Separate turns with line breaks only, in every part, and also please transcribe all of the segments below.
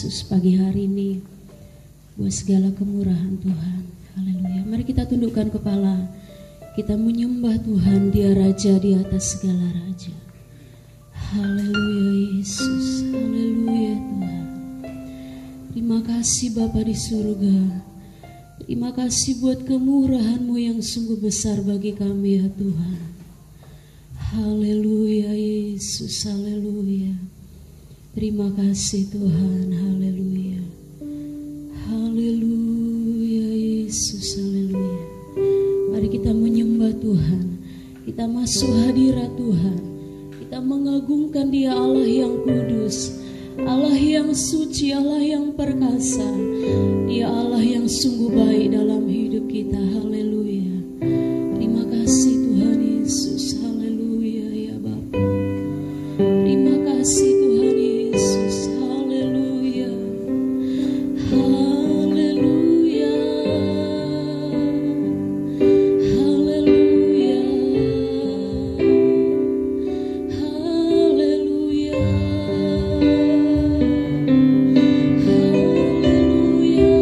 Yesus pagi hari ini buat segala kemurahan Tuhan. Haleluya. Mari kita tundukkan kepala. Kita menyembah Tuhan, Dia Raja di atas segala raja. Haleluya Yesus. Haleluya Tuhan. Terima kasih Bapa di surga. Terima kasih buat kemurahan-Mu yang sungguh besar bagi kami ya Tuhan. Haleluya Yesus. Haleluya. Terima kasih Tuhan. Haleluya. Haleluya Yesus. Haleluya. Mari kita menyembah Tuhan. Kita masuk hadirat Tuhan. Kita mengagungkan Dia, Allah yang kudus, Allah yang suci, Allah yang perkasa. Dia Allah yang sungguh baik dalam hidup kita. Haleluya. Terima kasih Tuhan Yesus. Haleluya ya Bapa. Terima kasih Tuhan Yesus. Haleluya. Haleluya. Haleluya. Haleluya. Haleluya.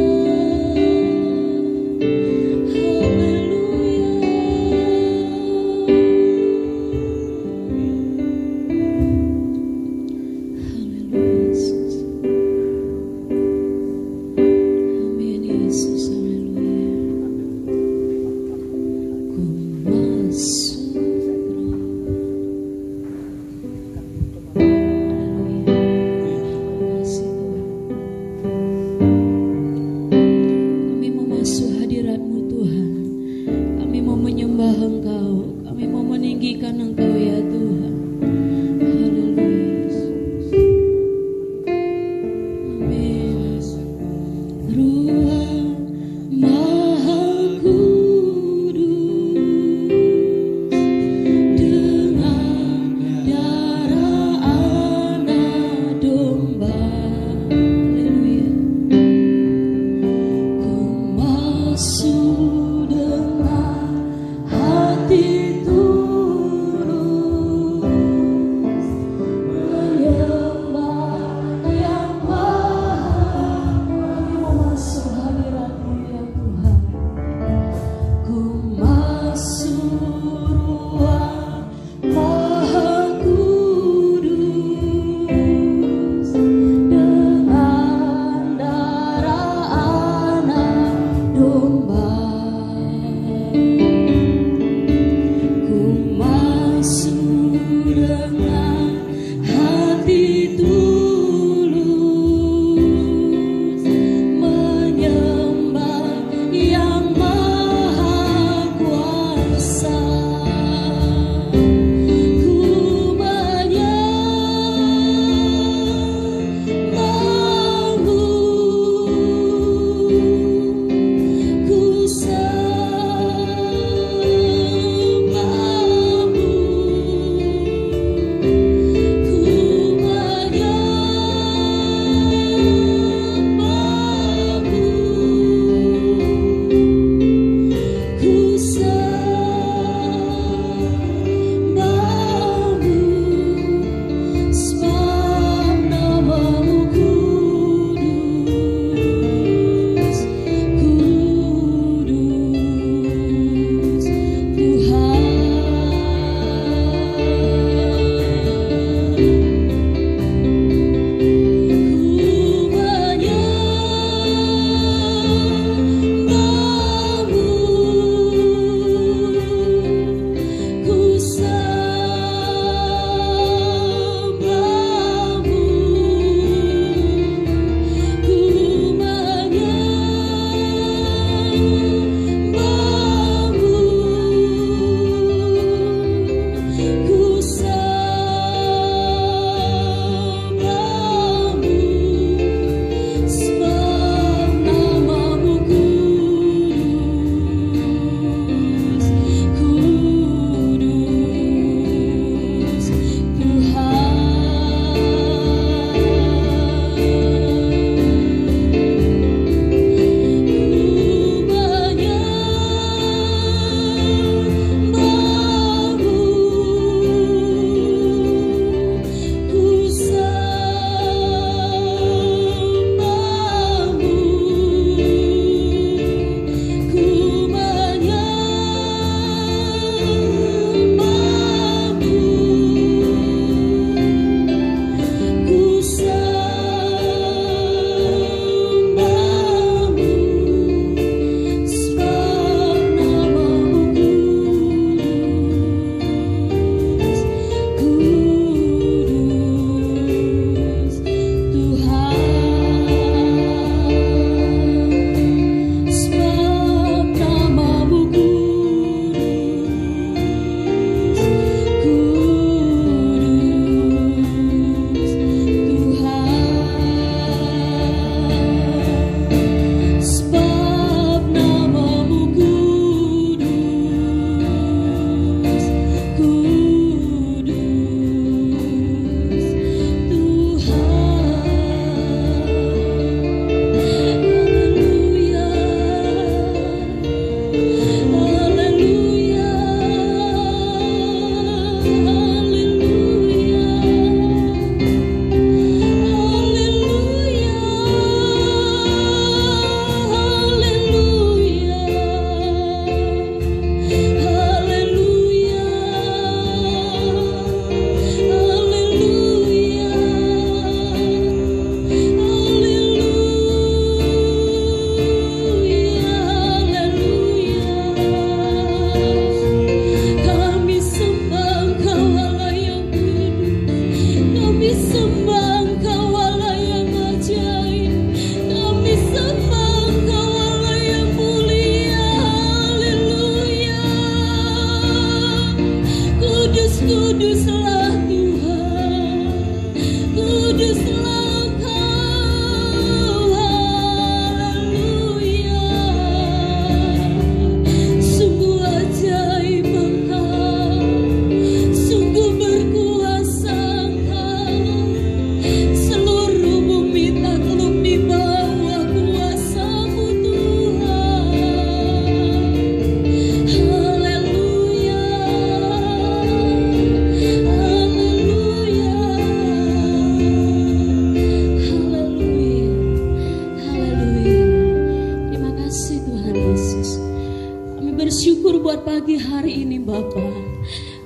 pagi hari ini Bapa,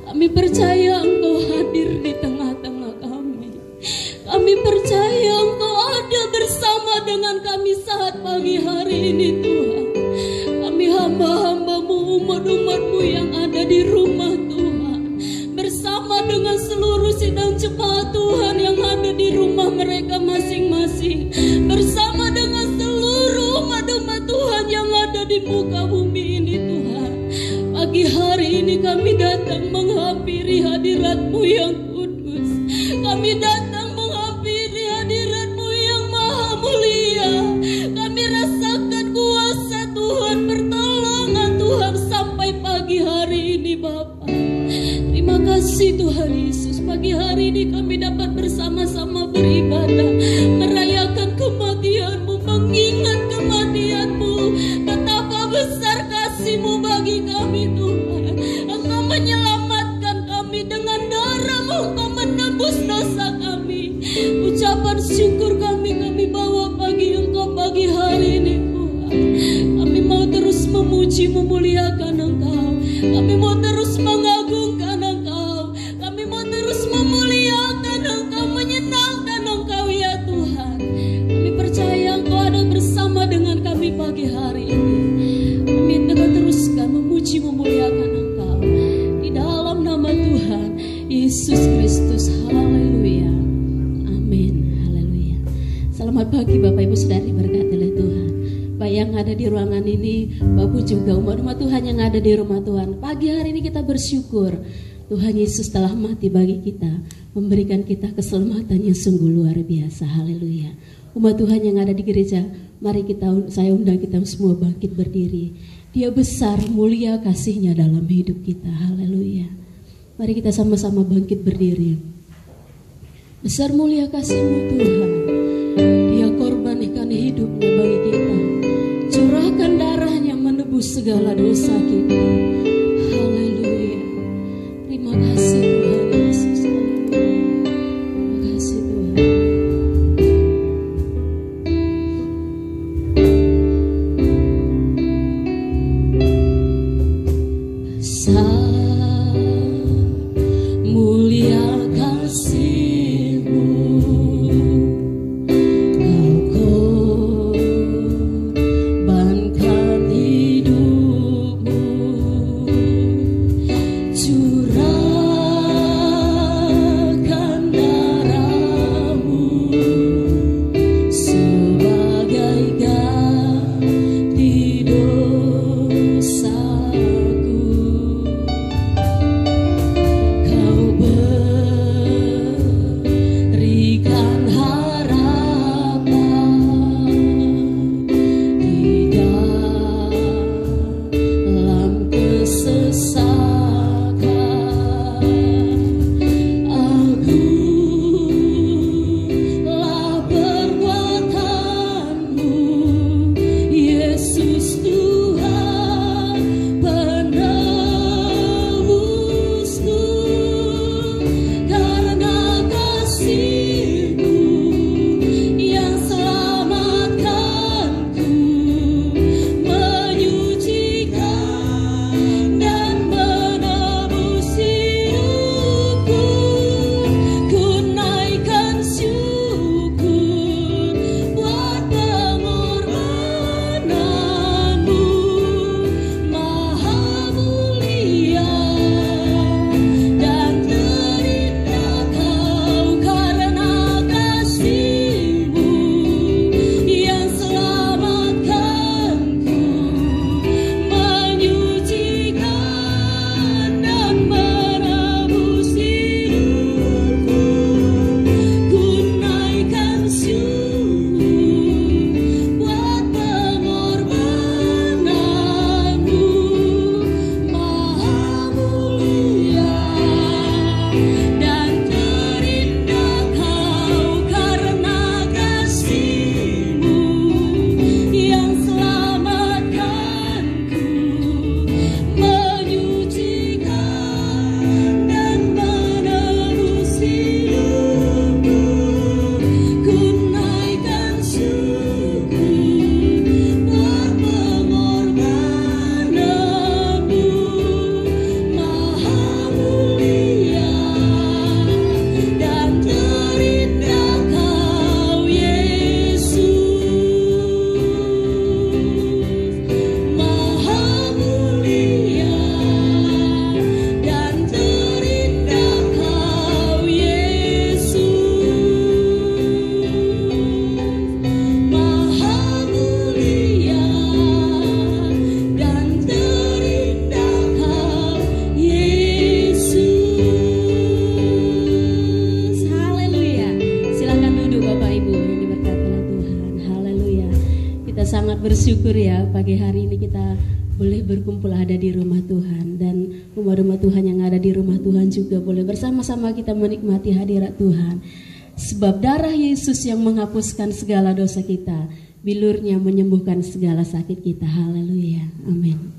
kami percaya Engkau hadir di tengah-tengah kami. Kami percaya Engkau ada bersama dengan kami saat pagi hari ini Tuhan. Kami hamba-hamba-Mu, umat-umat-Mu yang ada di rumah Tuhan, bersama dengan seluruh sidang jemaat Tuhan yang ada di rumah mereka masing-masing, bersama dengan seluruh umat-umat Tuhan yang ada di muka bumi ini Tuhan. Pagi hari ini kami datang menghampiri hadirat-Mu yang kudus. Kami datang menghampiri hadirat-Mu yang maha mulia. Kami rasakan kuasa Tuhan, pertolongan Tuhan sampai pagi hari ini Bapa. Terima kasih Tuhan Yesus. Pagi hari ini kami dapat bersama-sama beribadah, merayakan kematian-Mu, mengingat kematian-Mu. Betapa besar kasih-Mu bagi kami Tuhan. Engkau menyelamatkan kami dengan darah-Mu, Engkau menebus dosa kami. Ucapan syukur kami bawa bagi Engkau pagi hari ini Tuhan. Kami mau terus memuji, memuliakan Engkau. Kami mau terus mengagungkan Engkau. Kami mau terus memuliakan Engkau, menyenangkan Engkau ya Tuhan. Kami percaya Engkau ada bersama dengan kami pagi hari ini. Kami akan teruskan memuji, memuliakan Engkau di dalam nama Tuhan Yesus Kristus. Haleluya. Amin. Haleluya. Selamat pagi Bapak Ibu Saudari, berkati oleh Tuhan. Bapak yang ada di ruangan ini, Bapak juga umat-umat Tuhan yang ada di rumah Tuhan. Pagi hari ini kita bersyukur Tuhan Yesus telah mati bagi kita, memberikan kita keselamatan yang sungguh luar biasa. Haleluya. Umat Tuhan yang ada di gereja, mari saya undang kita semua bangkit berdiri. Dia besar, mulia kasih-Nya dalam hidup kita. Haleluya. Mari kita sama-sama bangkit berdiri. Besar mulia kasih-Mu Tuhan. Dia korbankan hidupnya bagi kita, curahkan darahnya menebus segala dosa kita. Haleluya. Terima kasih Tuhan Yesus. Terima kasih Tuhan. Besar mulia kasih-Mu, Kau korbankan hidupmu, sangat bersyukur ya pagi hari ini kita boleh berkumpul ada di rumah Tuhan, dan rumah-rumah Tuhan yang ada di rumah Tuhan juga boleh bersama-sama kita menikmati hadirat Tuhan. Sebab darah Yesus yang menghapuskan segala dosa kita, bilurnya menyembuhkan segala sakit kita. Haleluya, amin.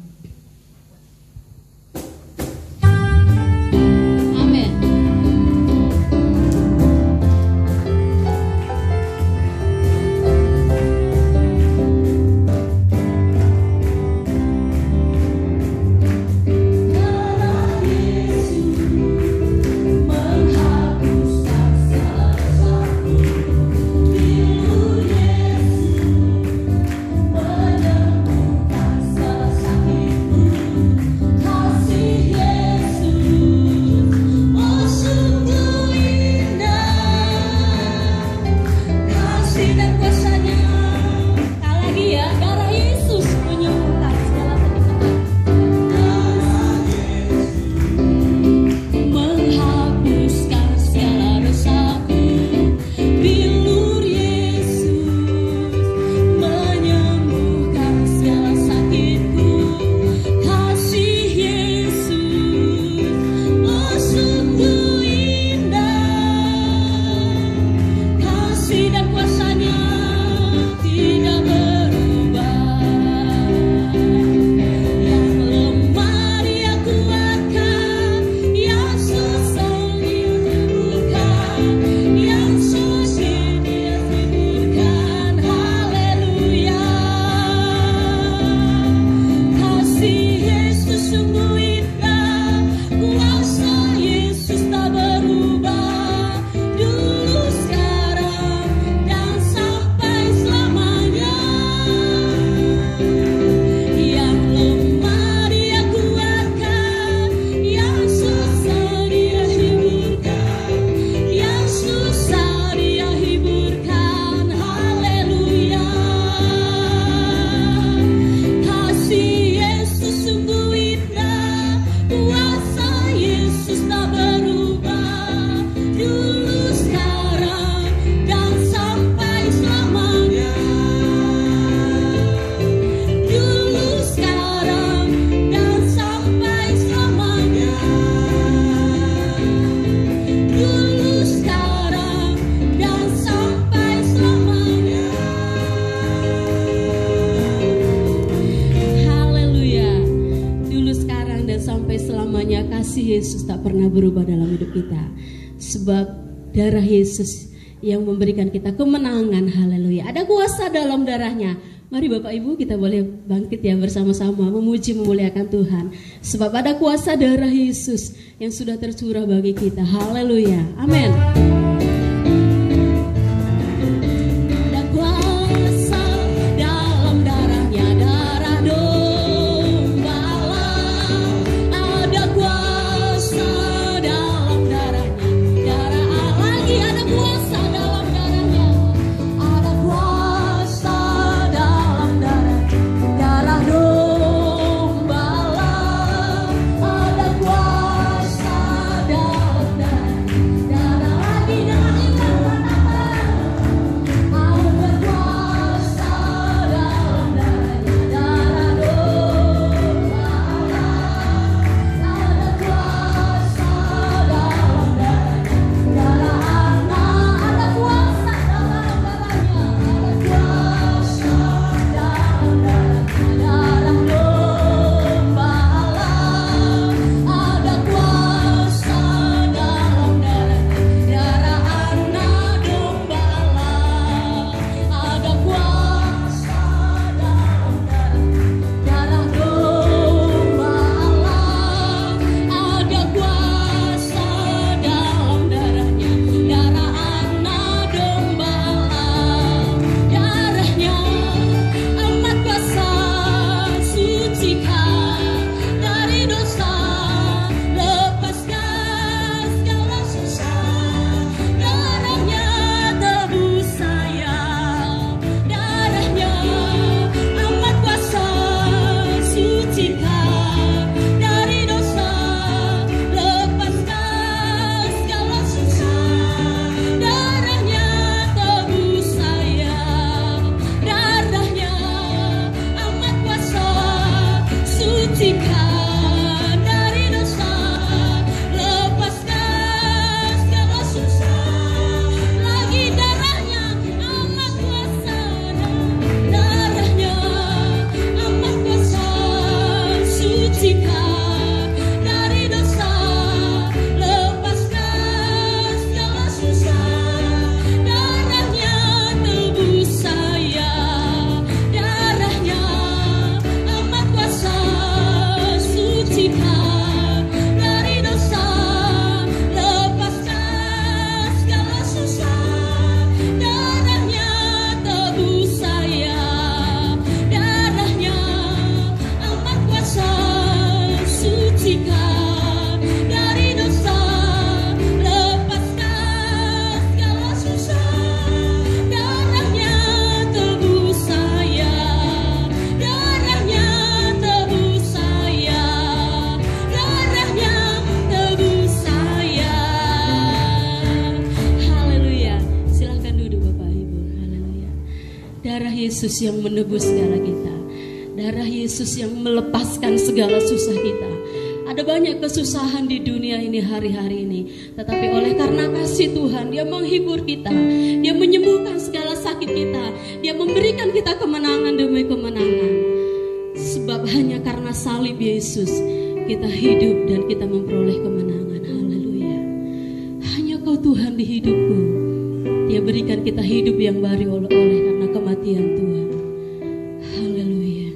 Yesus tak pernah berubah dalam hidup kita. Sebab darah Yesus yang memberikan kita kemenangan. Haleluya. Ada kuasa dalam darahnya. Mari Bapak Ibu kita boleh bangkit ya bersama-sama memuji memuliakan Tuhan. Sebab ada kuasa darah Yesus yang sudah tercurah bagi kita. Haleluya. Amin.
Darah
Darah Yesus yang menebus segala kita. Darah Yesus yang melepaskan segala susah kita. Ada banyak kesusahan di dunia ini hari-hari ini, tetapi oleh karena kasih Tuhan, Dia menghibur kita, Dia menyembuhkan segala sakit kita, Dia memberikan kita kemenangan demi kemenangan. Sebab hanya karena salib Yesus kita hidup dan kita memperoleh kemenangan. Haleluya. Hanya Kau Tuhan di hidupku. Dia berikan kita hidup yang baru oleh karena kematian Tuhan. Haleluya.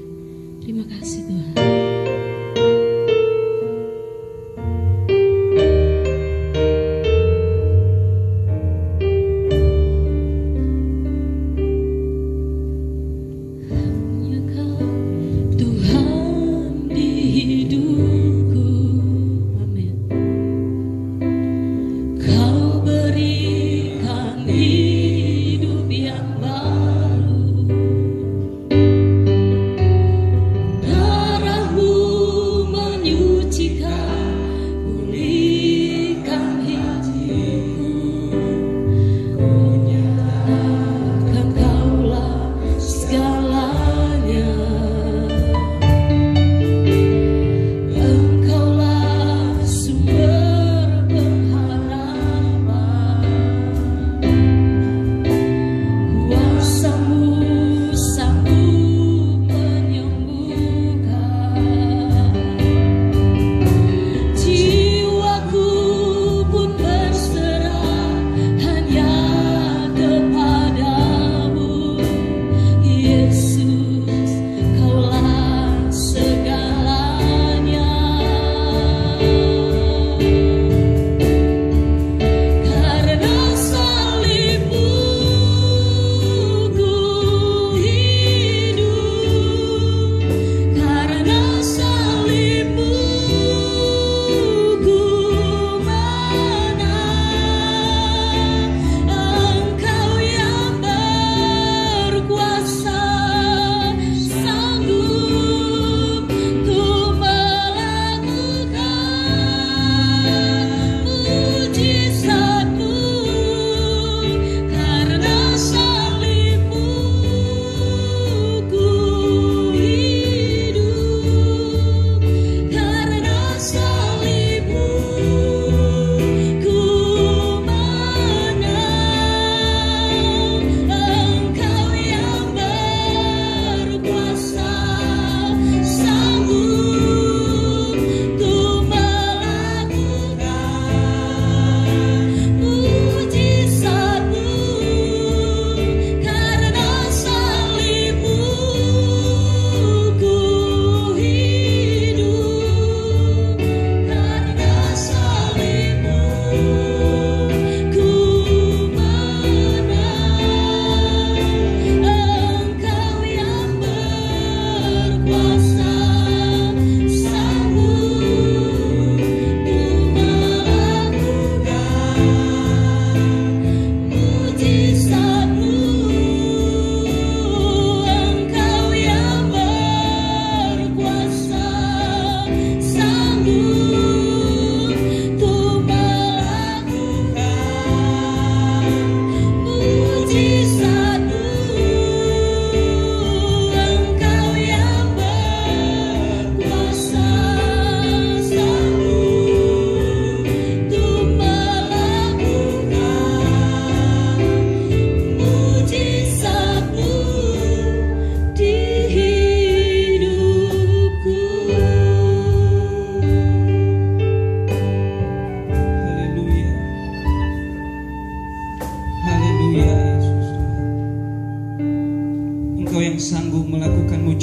Terima kasih Tuhan.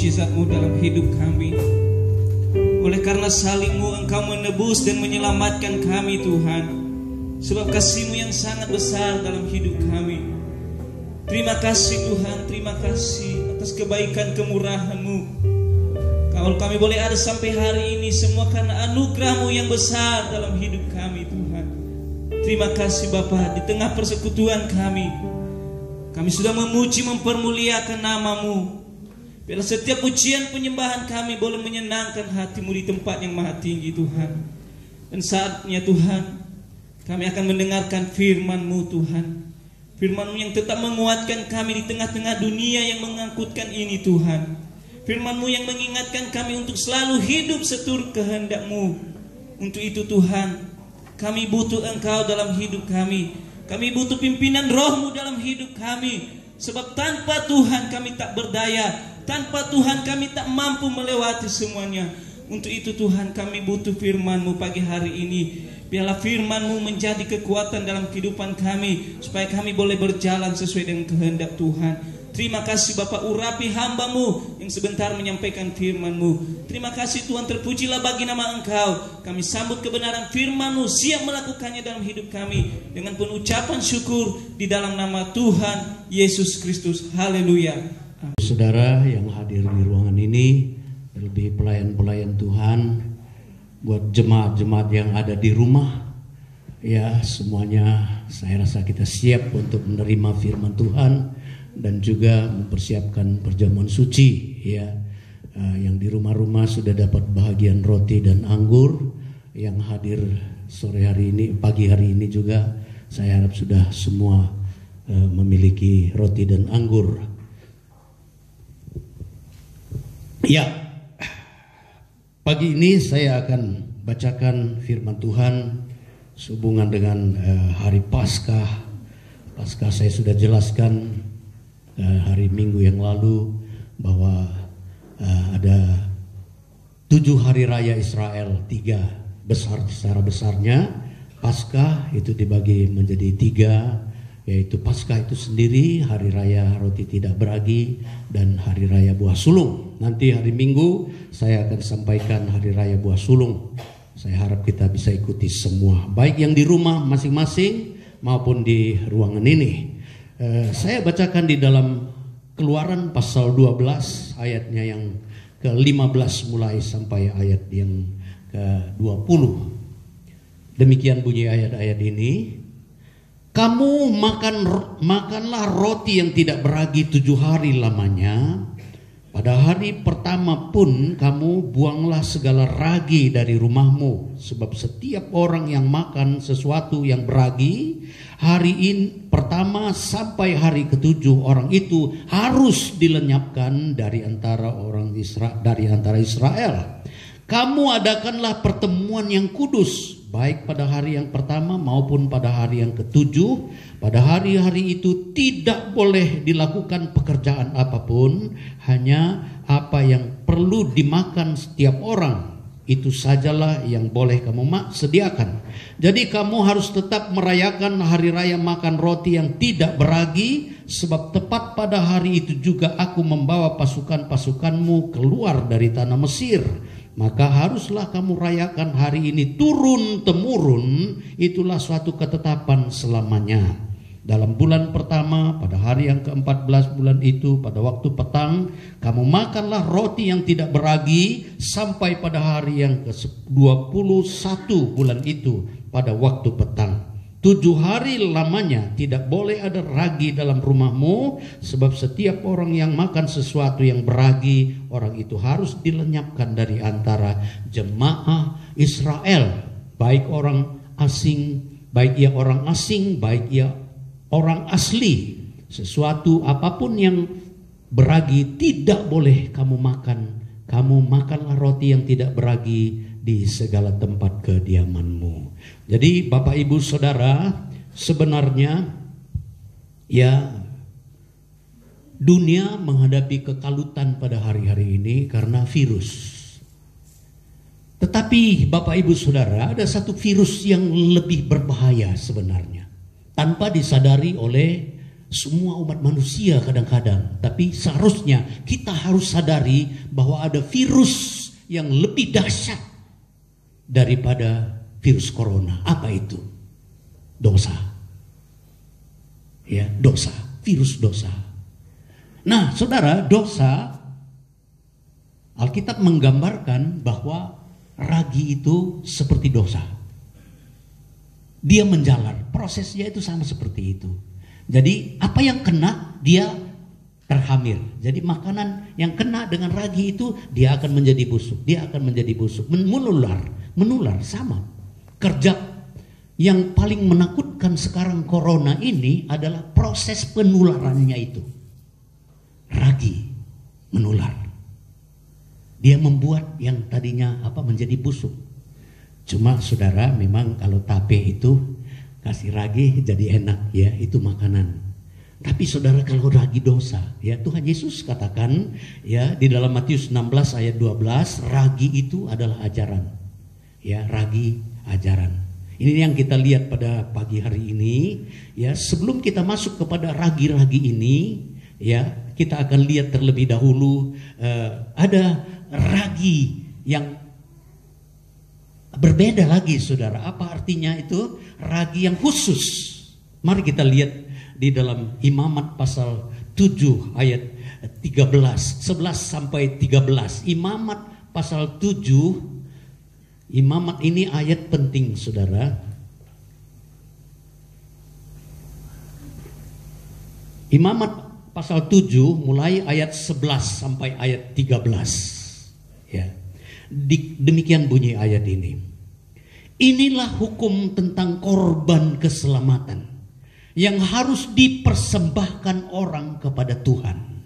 mujizat-Mu dalam hidup kami. Oleh karena salib-Mu Engkau menebus dan menyelamatkan kami Tuhan. Sebab kasih-Mu yang sangat besar dalam hidup kami. Terima kasih Tuhan, terima kasih atas kebaikan kemurahan-Mu. Kalau kami boleh ada sampai hari ini semua karena anugerah-Mu yang besar dalam hidup kami Tuhan. Terima kasih Bapa, di tengah persekutuan kami sudah memuji mempermuliakan nama-Mu. Biar setiap pujian penyembahan kami boleh menyenangkan hati-Mu di tempat yang maha tinggi Tuhan. Dan saatnya Tuhan, kami akan mendengarkan firman-Mu Tuhan. Firman-Mu yang tetap menguatkan kami di tengah-tengah dunia yang mengangkutkan ini Tuhan. Firman-Mu yang mengingatkan kami untuk selalu hidup seturut kehendak-Mu. Untuk itu Tuhan, kami butuh Engkau dalam hidup kami. Kami butuh pimpinan Roh-Mu dalam hidup kami. Sebab tanpa Tuhan kami tak berdaya. Tanpa Tuhan kami tak mampu melewati semuanya. Untuk itu Tuhan, kami butuh firman-Mu pagi hari ini. Biarlah firman-Mu menjadi kekuatan dalam kehidupan kami, supaya kami boleh berjalan sesuai dengan kehendak Tuhan. Terima kasih Bapa, urapi hamba-Mu yang sebentar menyampaikan firman-Mu. Terima kasih Tuhan, terpujilah bagi nama Engkau. Kami sambut kebenaran firman-Mu, siap melakukannya dalam hidup kami dengan penuh ucapan syukur di dalam nama Tuhan Yesus Kristus. Haleluya.
Saudara yang hadir di ruangan ini, lebih pelayan-pelayan Tuhan, buat jemaat-jemaat yang ada di rumah, ya semuanya saya rasa kita siap untuk menerima firman Tuhan dan juga mempersiapkan perjamuan suci, ya. Yang di rumah-rumah sudah dapat bahagian roti dan anggur. Yang hadir sore hari ini, pagi hari ini juga saya harap sudah semua memiliki roti dan anggur. Ya, pagi ini saya akan bacakan firman Tuhan sehubungan dengan hari Paskah. Paskah saya sudah jelaskan hari Minggu yang lalu bahwa ada 7 hari raya Israel, 3 besar secara besarnya. Paskah itu dibagi menjadi 3, yaitu Paskah itu sendiri, hari raya roti tidak beragi, dan hari raya buah sulung. Nanti hari Minggu saya akan sampaikan hari raya buah sulung. Saya harap kita bisa ikuti semua, baik yang di rumah masing-masing maupun di ruangan ini. Saya bacakan di dalam Keluaran pasal 12 ayatnya yang ke-15 mulai sampai ayat yang ke-20. Demikian bunyi ayat-ayat ini. Kamu makanlah roti yang tidak beragi 7 hari lamanya. Pada hari pertama pun kamu buanglah segala ragi dari rumahmu. Sebab setiap orang yang makan sesuatu yang beragi, hari ini pertama sampai hari ke-7 orang itu harus dilenyapkan dari antara Israel. Kamu adakanlah pertemuan yang kudus, baik pada hari yang pertama maupun pada hari yang ke-7. Pada hari-hari itu tidak boleh dilakukan pekerjaan apapun, hanya apa yang perlu dimakan setiap orang, itu sajalah yang boleh kamu sediakan. Jadi kamu harus tetap merayakan hari raya makan roti yang tidak beragi, sebab tepat pada hari itu juga aku membawa pasukan-pasukanmu keluar dari tanah Mesir. Maka haruslah kamu rayakan hari ini turun-temurun, itulah suatu ketetapan selamanya. Dalam bulan pertama, pada hari yang ke-14 bulan itu, pada waktu petang, kamu makanlah roti yang tidak beragi sampai pada hari yang ke-21 bulan itu, pada waktu petang. 7 hari lamanya tidak boleh ada ragi dalam rumahmu, sebab setiap orang yang makan sesuatu yang beragi, orang itu harus dilenyapkan dari antara jemaah Israel, baik orang asing, baik ia orang asing, baik ia orang asli. Sesuatu apapun yang beragi tidak boleh kamu makan. Kamu makanlah roti yang tidak beragi di segala tempat kediamanmu. Jadi Bapak Ibu Saudara, sebenarnya ya dunia menghadapi kekalutan pada hari-hari ini karena virus. Tetapi Bapak Ibu Saudara, ada satu virus yang lebih berbahaya sebenarnya, tanpa disadari oleh semua umat manusia kadang-kadang. Tapi seharusnya kita harus sadari bahwa ada virus yang lebih dahsyat daripada virus corona. Apa itu? Dosa. Ya, dosa, virus dosa. Nah, Saudara, dosa, Alkitab menggambarkan bahwa ragi itu seperti dosa. Dia menjalar, prosesnya itu sama seperti itu. Jadi apa yang kena dia terhamil. Jadi makanan yang kena dengan ragi itu dia akan menjadi busuk. Dia akan menjadi busuk, menular sama. Kerja yang paling menakutkan sekarang corona ini adalah proses penularannya itu. Ragi menular. Dia membuat yang tadinya menjadi busuk. Cuma saudara, memang kalau tape itu kasih ragi jadi enak ya, itu makanan. Tapi saudara, kalau ragi dosa, ya Tuhan Yesus katakan ya di dalam Matius 16 ayat 12, ragi itu adalah ajaran. Ya, ragi ajaran. Ini yang kita lihat pada pagi hari ini. Ya, sebelum kita masuk kepada ragi-ragi ini, ya kita akan lihat terlebih dahulu ada ragi yang berbeda lagi, saudara. Apa artinya itu? Ragi yang khusus. Mari kita lihat di dalam Imamat pasal 7 ayat 13, 11 sampai 13. Imamat pasal 7. Imamat ini ayat penting, saudara. Imamat pasal 7 mulai ayat 11 sampai ayat 13. Ya. Demikian bunyi ayat ini. Inilah hukum tentang korban keselamatan yang harus dipersembahkan orang kepada Tuhan.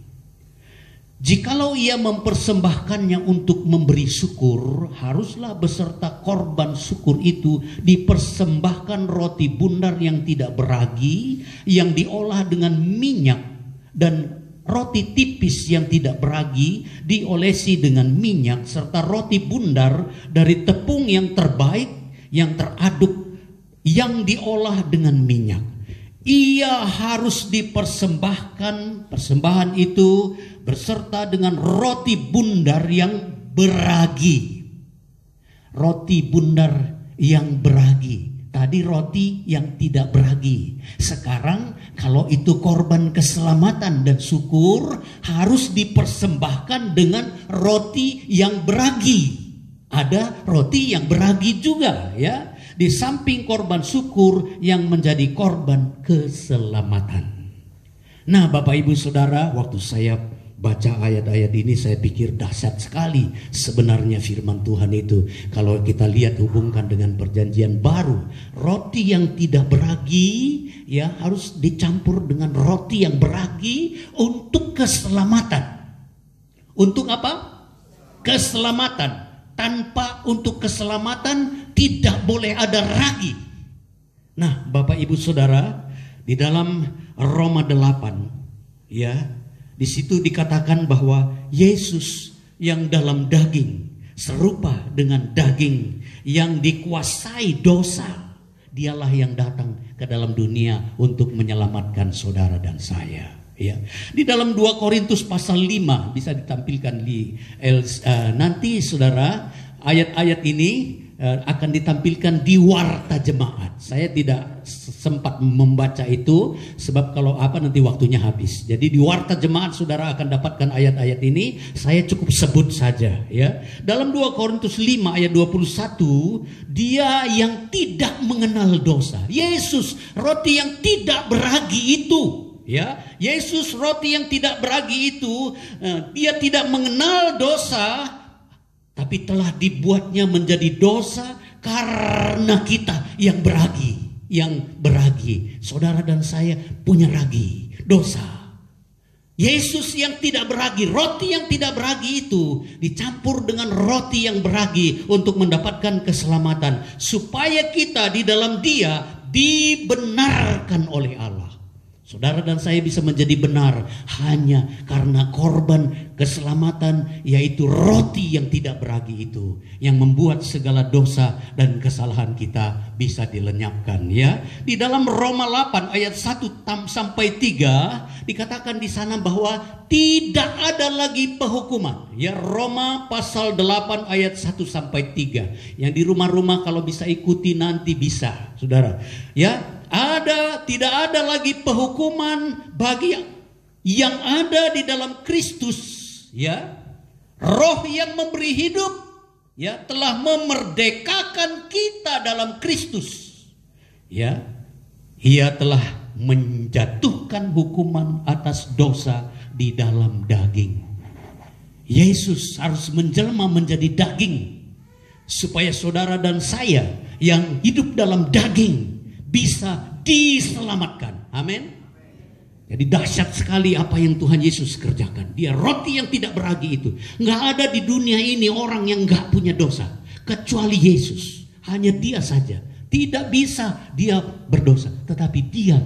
Jikalau ia mempersembahkannya untuk memberi syukur, haruslah beserta korban syukur itu dipersembahkan roti bundar yang tidak beragi, yang diolah dengan minyak, dan roti tipis yang tidak beragi diolesi dengan minyak, serta roti bundar dari tepung yang terbaik, yang teraduk, yang diolah dengan minyak. Ia harus dipersembahkan, persembahan itu berserta dengan roti bundar yang beragi. Roti bundar yang beragi. Tadi roti yang tidak beragi. Sekarang kalau itu korban keselamatan dan syukur, harus dipersembahkan dengan roti yang beragi. Ada roti yang beragi juga, ya. Di samping korban syukur yang menjadi korban keselamatan. Nah, Bapak Ibu Saudara, waktu saya baca ayat-ayat ini saya pikir dahsyat sekali sebenarnya firman Tuhan itu. Kalau kita lihat hubungkan dengan perjanjian baru, roti yang tidak beragi ya harus dicampur dengan roti yang beragi untuk keselamatan. Untuk apa? Keselamatan. Tanpa untuk keselamatan tidak boleh ada ragi. Nah, Bapak Ibu Saudara, di dalam Roma 8 ya, di situ dikatakan bahwa Yesus yang dalam daging serupa dengan daging yang dikuasai dosa, dialah yang datang ke dalam dunia untuk menyelamatkan saudara dan saya. Ya. Di dalam 2 Korintus pasal 5 bisa ditampilkan di nanti saudara, ayat-ayat ini akan ditampilkan di warta jemaat. Saya tidak sempat membaca itu sebab kalau nanti waktunya habis. Jadi di warta jemaat saudara akan dapatkan ayat-ayat ini. Saya cukup sebut saja ya. Dalam 2 Korintus 5 ayat 21, dia yang tidak mengenal dosa. Yesus roti yang tidak beragi itu. Ya, Yesus roti yang tidak beragi itu, dia tidak mengenal dosa, tapi telah dibuatnya menjadi dosa karena kita yang beragi. Saudara dan saya punya ragi, dosa. Yesus yang tidak beragi, roti yang tidak beragi itu dicampur dengan roti yang beragi untuk mendapatkan keselamatan, supaya kita di dalam Dia dibenarkan oleh Allah. Saudara dan saya bisa menjadi benar hanya karena korban keselamatan, yaitu roti yang tidak beragi itu, yang membuat segala dosa dan kesalahan kita bisa dilenyapkan ya. Di dalam Roma 8 ayat 1 sampai 3 dikatakan di sana bahwa tidak ada lagi penghukuman. Ya, Roma pasal 8 ayat 1 sampai 3. Yang di rumah-rumah kalau bisa ikuti nanti bisa, Saudara. Ya, tidak ada lagi penghukuman bagi yang ada di dalam Kristus, ya. Roh yang memberi hidup, ya, telah memerdekakan kita dalam Kristus. Ya. Ia telah menjatuhkan hukuman atas dosa di dalam daging. Yesus harus menjelma menjadi daging supaya saudara dan saya yang hidup dalam daging bisa diselamatkan. Amin. Jadi dahsyat sekali apa yang Tuhan Yesus kerjakan. Dia roti yang tidak beragi itu. Nggak ada di dunia ini orang yang nggak punya dosa kecuali Yesus. Hanya Dia saja. Tidak bisa dia berdosa, tetapi Dia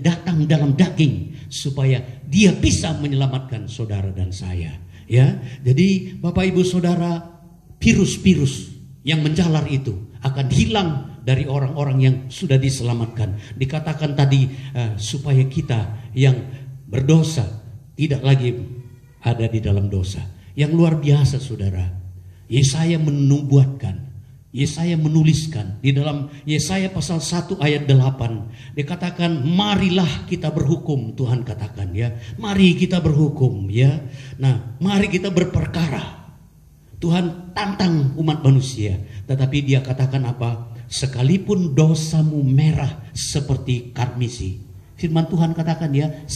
datang dalam daging supaya Dia bisa menyelamatkan saudara dan saya. Ya, jadi Bapak Ibu Saudara, virus-virus yang menjalar itu akan hilang dari orang-orang yang sudah diselamatkan. Dikatakan tadi supaya kita yang berdosa tidak lagi ada di dalam dosa. Yang luar biasa saudara, Yesaya menuliskan di dalam Yesaya pasal 1 ayat 8. Dikatakan marilah kita berhukum, Tuhan katakan ya. Mari kita berhukum ya. Nah, mari kita berperkara. Tuhan tantang umat manusia, tetapi Dia katakan apa? Sekalipun dosamu merah seperti karmisi. Firman Tuhan katakan ya,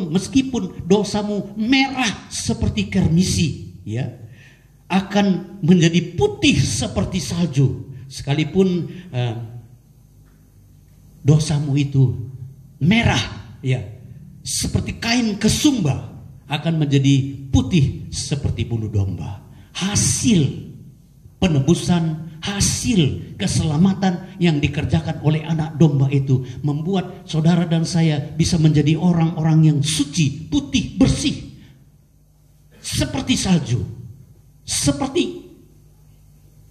meskipun dosamu merah seperti karmisi ya, akan menjadi putih seperti salju. Sekalipun dosamu itu merah ya, seperti kain kesumba, akan menjadi putih seperti bulu domba. Hasil penebusan, hasil keselamatan yang dikerjakan oleh anak domba itu membuat saudara dan saya bisa menjadi orang-orang yang suci, putih, bersih, seperti salju, seperti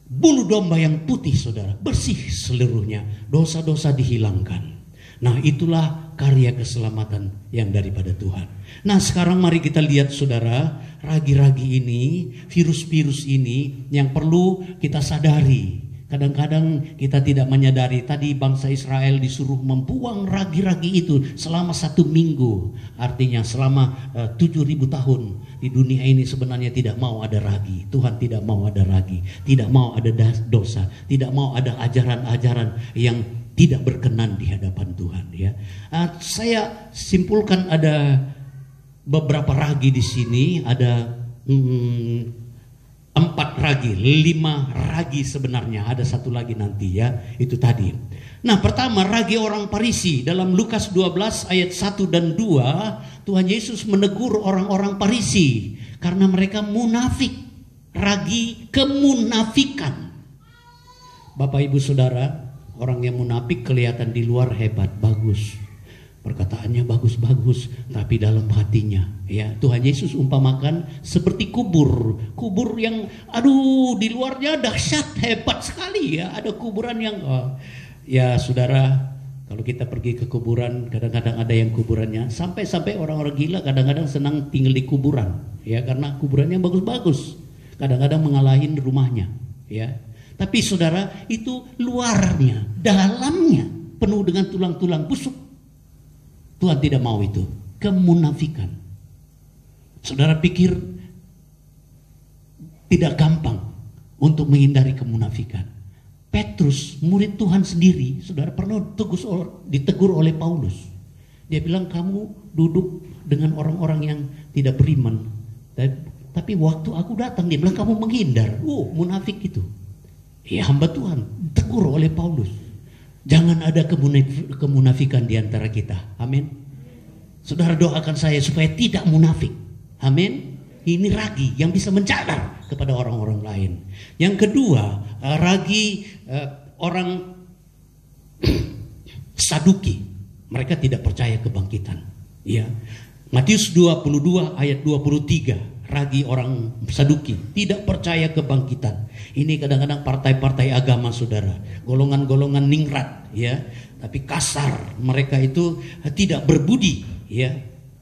bulu domba yang putih saudara, bersih seluruhnya, dosa-dosa dihilangkan. Nah, itulah karya keselamatan yang daripada Tuhan. Nah, sekarang mari kita lihat saudara, ragi-ragi ini, virus-virus ini yang perlu kita sadari. Kadang-kadang kita tidak menyadari. Tadi bangsa Israel disuruh membuang ragi-ragi itu selama 1 minggu. Artinya selama 7.000 tahun di dunia ini sebenarnya tidak mau ada ragi. Tuhan tidak mau ada ragi, tidak mau ada dosa, tidak mau ada ajaran-ajaran yang tidak berkenan di hadapan Tuhan ya. Saya simpulkan ada beberapa ragi di sini, ada 4 ragi, 5 ragi sebenarnya, ada 1 lagi nanti ya, itu tadi. Nah, pertama ragi orang Farisi dalam Lukas 12 ayat 1 dan 2, Tuhan Yesus menegur orang-orang Farisi karena mereka munafik, ragi kemunafikan. Bapak Ibu Saudara, orang yang munafik kelihatan di luar hebat, bagus, perkataannya bagus-bagus, tapi dalam hatinya ya, Tuhan Yesus umpamakan seperti kubur yang di luarnya dahsyat hebat sekali ya. Ada kuburan yang ya saudara, kalau kita pergi ke kuburan, kadang-kadang ada yang kuburannya sampai orang-orang gila kadang-kadang senang tinggal di kuburan ya, karena kuburannya bagus-bagus, kadang-kadang mengalahin rumahnya ya. Tapi saudara, itu luarnya, dalamnya penuh dengan tulang-tulang busuk. Tuhan tidak mau itu, kemunafikan. Saudara pikir tidak gampang untuk menghindari kemunafikan. Petrus, murid Tuhan sendiri, saudara, pernah ditegur oleh Paulus. Dia bilang, kamu duduk dengan orang-orang yang tidak beriman. Tapi waktu aku datang, dia bilang kamu menghindar. Munafik itu. Ya, hamba Tuhan tegur oleh Paulus. Jangan ada kemunafikan di antara kita. Amin. Saudara doakan saya supaya tidak munafik. Amin. Ini ragi yang bisa menjalar kepada orang-orang lain. Yang kedua, ragi orang Saduki. Mereka tidak percaya kebangkitan. Ya. Matius 22 ayat 23. Ragi orang Saduki, tidak percaya kebangkitan. Ini kadang-kadang partai-partai agama saudara, golongan-golongan ningrat ya, tapi kasar. Mereka itu tidak berbudi ya,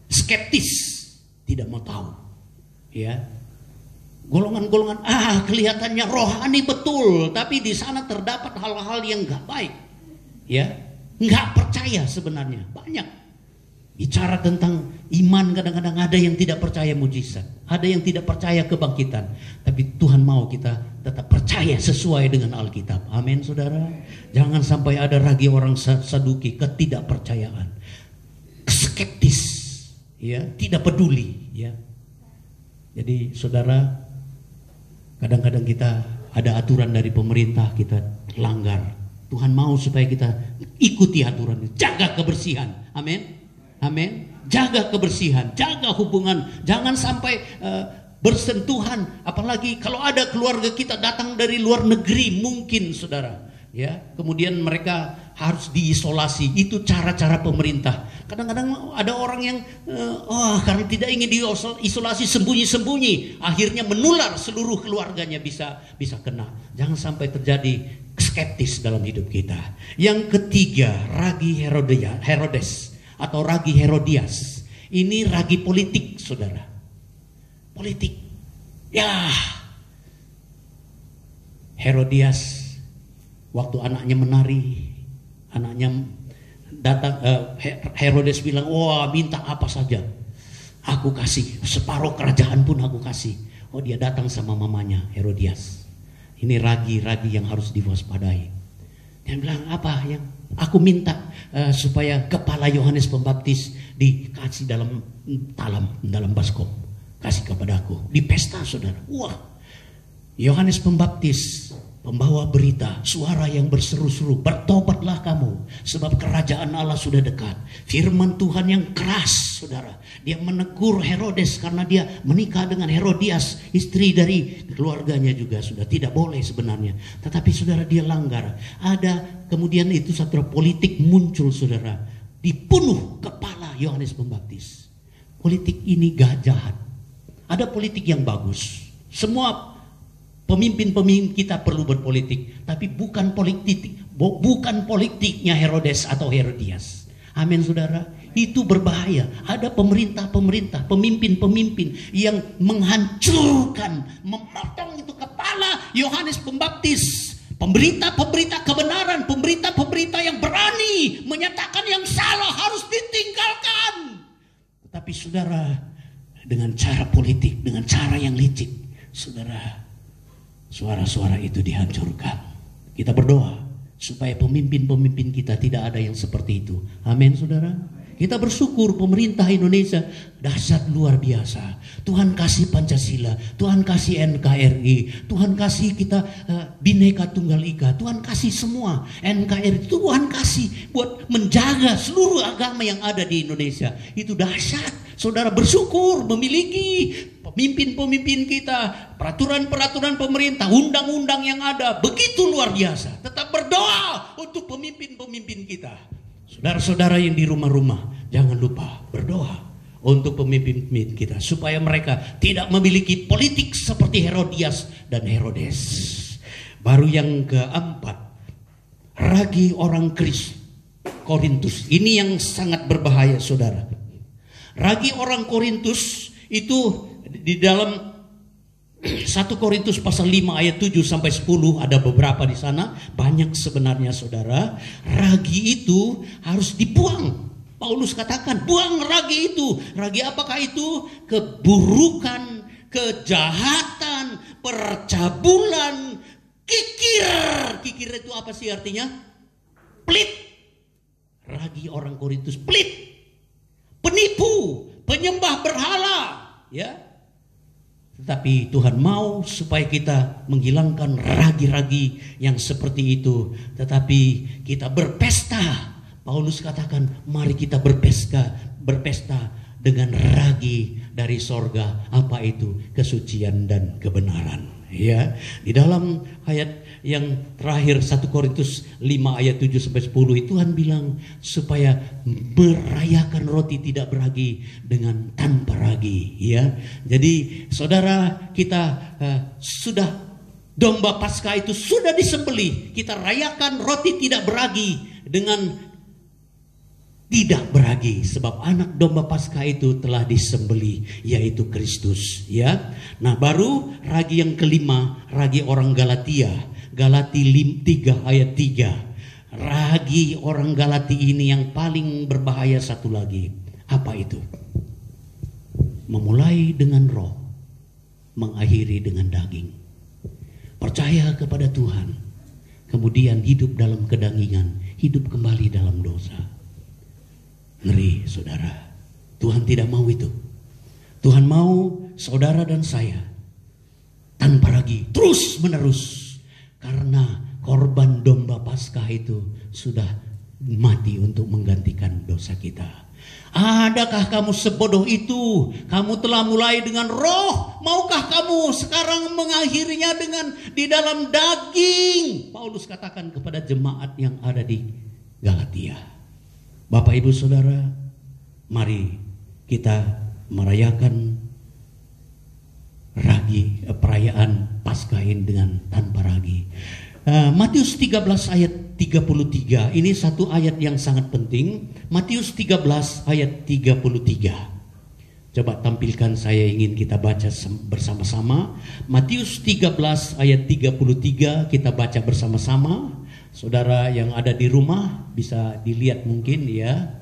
skeptis, tidak mau tahu ya. Golongan-golongan kelihatannya rohani betul, tapi di sana terdapat hal-hal yang nggak baik ya, nggak percaya sebenarnya. Banyak bicara tentang iman, kadang-kadang ada yang tidak percaya mujizat, ada yang tidak percaya kebangkitan. Tapi Tuhan mau kita tetap percaya sesuai dengan Alkitab. Amin saudara. Jangan sampai ada ragi orang Saduki, ketidakpercayaan, skeptis ya, tidak peduli ya. Jadi saudara, kadang-kadang kita ada aturan dari pemerintah kita langgar. Tuhan mau supaya kita ikuti aturan itu. Jaga kebersihan. Amin. Amin. Jaga kebersihan, jaga hubungan. Jangan sampai bersentuhan. Apalagi kalau ada keluarga kita datang dari luar negeri mungkin, saudara. Ya, kemudian mereka harus diisolasi. Itu cara-cara pemerintah. Kadang-kadang ada orang yang karena tidak ingin diisolasi, sembunyi-sembunyi, akhirnya menular, seluruh keluarganya bisa kena. Jangan sampai terjadi skeptis dalam hidup kita. Yang ketiga, ragi Herodes atau ragi Herodias. Ini ragi politik, saudara. Politik. Ya, Herodias waktu anaknya menari, anaknya datang, Herodes bilang, wah minta apa saja aku kasih, separuh kerajaan pun aku kasih. Oh, dia datang sama mamanya Herodias. Ini ragi-ragi yang harus diwaspadai. Dia bilang, apa yang aku minta supaya kepala Yohanes Pembaptis dikasih dalam baskom, kasih kepadaku di pesta, saudara. Wah, Yohanes Pembaptis pembawa berita, suara yang berseru-seru, bertobatlah kamu, sebab kerajaan Allah sudah dekat. Firman Tuhan yang keras, saudara. Dia menegur Herodes karena dia menikah dengan Herodias, istri dari keluarganya juga sudah tidak boleh sebenarnya. Tetapi saudara, dia langgar. Ada kemudian itu satu politik muncul, saudara. Dibunuh kepala Yohanes Pembaptis. Politik ini jahat. Ada politik yang bagus. Semua pemimpin-pemimpin kita perlu berpolitik, tapi bukan politiknya Herodes atau Herodias. Amin, saudara. Itu berbahaya. Ada pemerintah-pemerintah, pemimpin-pemimpin yang menghancurkan, memotong itu kepala Yohanes Pembaptis. Pemberita-pemberita kebenaran, pemberita-pemberita yang berani menyatakan yang salah harus ditinggalkan. Tetapi saudara, dengan cara politik, dengan cara yang licik, saudara, suara-suara itu dihancurkan. Kita berdoa supaya pemimpin-pemimpin kita tidak ada yang seperti itu. Amin, saudara. Kita bersyukur pemerintah Indonesia dahsyat luar biasa. Tuhan kasih Pancasila, Tuhan kasih NKRI, Tuhan kasih kita Bhinneka Tunggal Ika, Tuhan kasih semua NKRI, Tuhan kasih buat menjaga seluruh agama yang ada di Indonesia. Itu dahsyat. Saudara bersyukur memiliki pemimpin-pemimpin kita, peraturan-peraturan pemerintah, undang-undang yang ada begitu luar biasa. Tetap berdoa untuk pemimpin-pemimpin kita. Saudara-saudara yang di rumah-rumah, jangan lupa berdoa untuk pemimpin-pemimpin kita supaya mereka tidak memiliki politik seperti Herodias dan Herodes. Baru yang keempat, ragi orang Korintus. Ini yang sangat berbahaya, saudara. Ragi orang Korintus itu di dalam 1 Korintus pasal 5 ayat 7 sampai 10 ada beberapa di sana, banyak sebenarnya, saudara. Ragi itu harus dibuang. Paulus katakan, buang ragi itu. Ragi apakah itu? Keburukan, kejahatan, percabulan, kikir. Kikir itu apa sih artinya? Pelit. Ragi orang Korintus pelit, penipu, penyembah berhala, ya. Tetapi Tuhan mau supaya kita menghilangkan ragi-ragi yang seperti itu. Tetapi kita berpesta. Paulus katakan, mari kita berpesta dengan ragi dari sorga. Apa itu? Kesucian dan kebenaran. Ya, di dalam ayat yang terakhir 1 Korintus 5 ayat 7 sampai 10 Tuhan bilang supaya merayakan roti tidak beragi dengan tanpa ragi, ya. Jadi saudara, kita sudah domba Paskah itu sudah disembelih. Kita rayakan roti tidak beragi dengan tidak beragi, sebab anak domba Paskah itu telah disembelih, yaitu Kristus, ya. Nah, baru ragi yang kelima, ragi orang Galatia. Galati 3 ayat 3. Ragi orang Galati ini yang paling berbahaya satu lagi. Apa itu? Memulai dengan roh, mengakhiri dengan daging. Percaya kepada Tuhan, kemudian hidup dalam kedangingan, hidup kembali dalam dosa. Ngeri, saudara. Tuhan tidak mau itu. Tuhan mau saudara dan saya tanpa ragi ragi terus menerus, karena korban domba Paskah itu sudah mati untuk menggantikan dosa kita. Adakah kamu sebodoh itu? Kamu telah mulai dengan roh, maukah kamu sekarang mengakhirinya dengan di dalam daging? Paulus katakan kepada jemaat yang ada di Galatia. Bapak Ibu Saudara, mari kita merayakan perayaan Paskah ini dengan tanpa ragi. Matius 13 ayat 33, ini satu ayat yang sangat penting. Matius 13 ayat 33. Coba tampilkan, saya ingin kita baca bersama-sama. Matius 13 ayat 33, kita baca bersama-sama. Saudara yang ada di rumah bisa dilihat mungkin ya.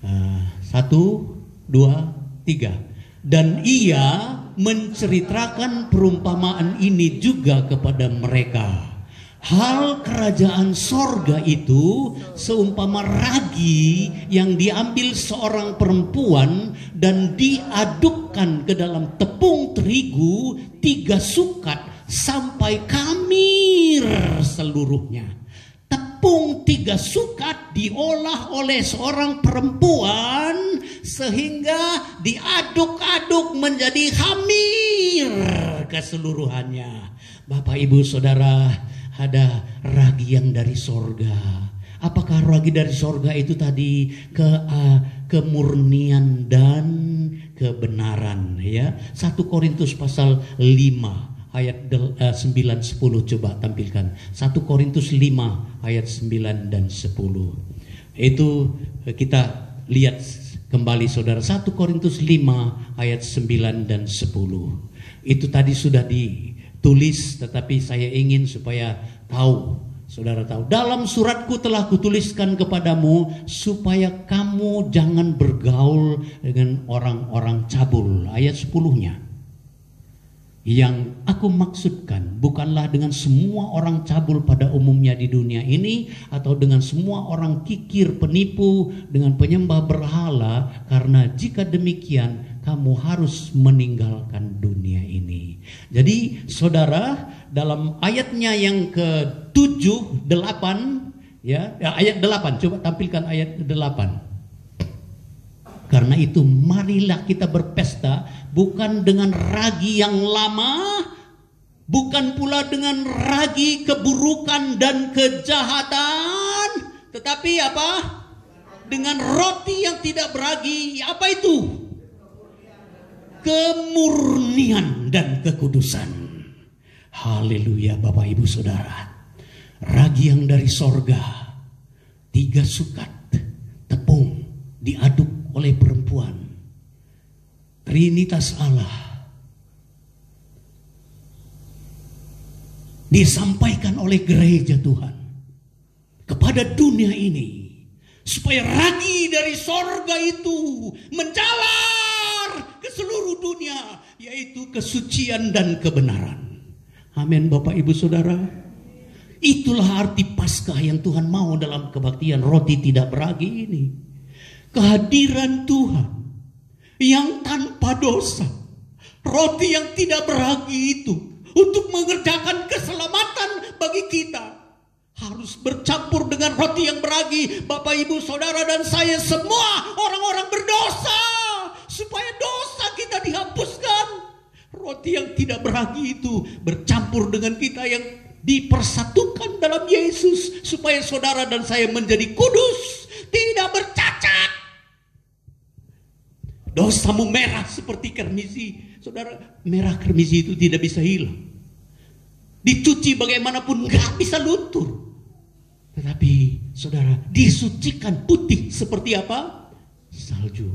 1, 2, 3. Dan ia menceritakan perumpamaan ini juga kepada mereka. Hal kerajaan sorga itu seumpama ragi yang diambil seorang perempuan dan diadukkan ke dalam tepung terigu 3 sukat sampai kamir seluruhnya. Tepung 3 sukat diolah oleh seorang perempuan sehingga diaduk-aduk menjadi khamir keseluruhannya. Bapak Ibu Saudara, ada ragi yang dari sorga. Apakah ragi dari sorga itu tadi kemurnian dan kebenaran ya? 1 Korintus pasal 5 ayat 9-10, coba tampilkan. 1 Korintus 5 ayat 9 dan 10. Itu kita lihat kembali saudara, 1 Korintus 5 ayat 9 dan 10. Itu tadi sudah ditulis, tetapi saya ingin supaya saudara tahu. Dalam suratku telah kutuliskan kepadamu supaya kamu jangan bergaul dengan orang-orang cabul. Ayat 10-nya. Yang aku maksudkan bukanlah dengan semua orang cabul pada umumnya di dunia ini, atau dengan semua orang kikir, penipu, dengan penyembah berhala, karena jika demikian kamu harus meninggalkan dunia ini. Jadi saudara, dalam ayatnya yang ke-7, 8 ya, ayat 8, coba tampilkan ayat 8. Karena itu marilah kita berpesta bukan dengan ragi yang lama, bukan pula dengan ragi keburukan dan kejahatan, tetapi apa? Dengan roti yang tidak beragi. Apa itu? Kemurnian dan kekudusan. Haleluya Bapak Ibu Saudara. Ragi yang dari sorga, 3 sukat tepung diaduk oleh perempuan. Trinitas Allah disampaikan oleh gereja Tuhan kepada dunia ini, supaya ragi dari sorga itu menjalar ke seluruh dunia, yaitu kesucian dan kebenaran. Amin Bapak Ibu Saudara. Itulah arti Paskah yang Tuhan mau dalam kebaktian roti tidak beragi ini. Kehadiran Tuhan yang tanpa dosa, roti yang tidak beragi itu, untuk mengerjakan keselamatan bagi kita, harus bercampur dengan roti yang beragi. Bapak Ibu Saudara dan saya semua orang-orang berdosa, supaya dosa kita dihapuskan. Roti yang tidak beragi itu bercampur dengan kita yang dipersatukan dalam Yesus, supaya saudara dan saya menjadi kudus, tidak bercacat. Dosamu merah seperti kermisi. Saudara, merah kermisi itu tidak bisa hilang. Dicuci bagaimanapun gak bisa luntur. Tetapi saudara, disucikan putih seperti apa? Salju.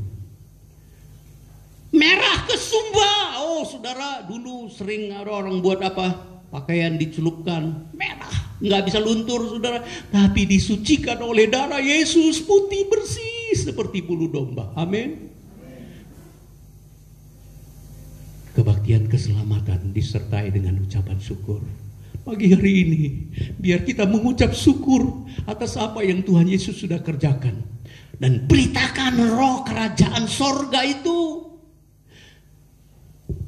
Merah kesumba. Oh saudara, dulu sering ada orang buat apa? Pakaian dicelupkan merah, nggak bisa luntur saudara. Tapi disucikan oleh darah Yesus, putih bersih seperti bulu domba. Amin. Kebaktian keselamatan disertai dengan ucapan syukur. Pagi hari ini, biar kita mengucap syukur atas apa yang Tuhan Yesus sudah kerjakan. Dan beritakan roh kerajaan sorga itu.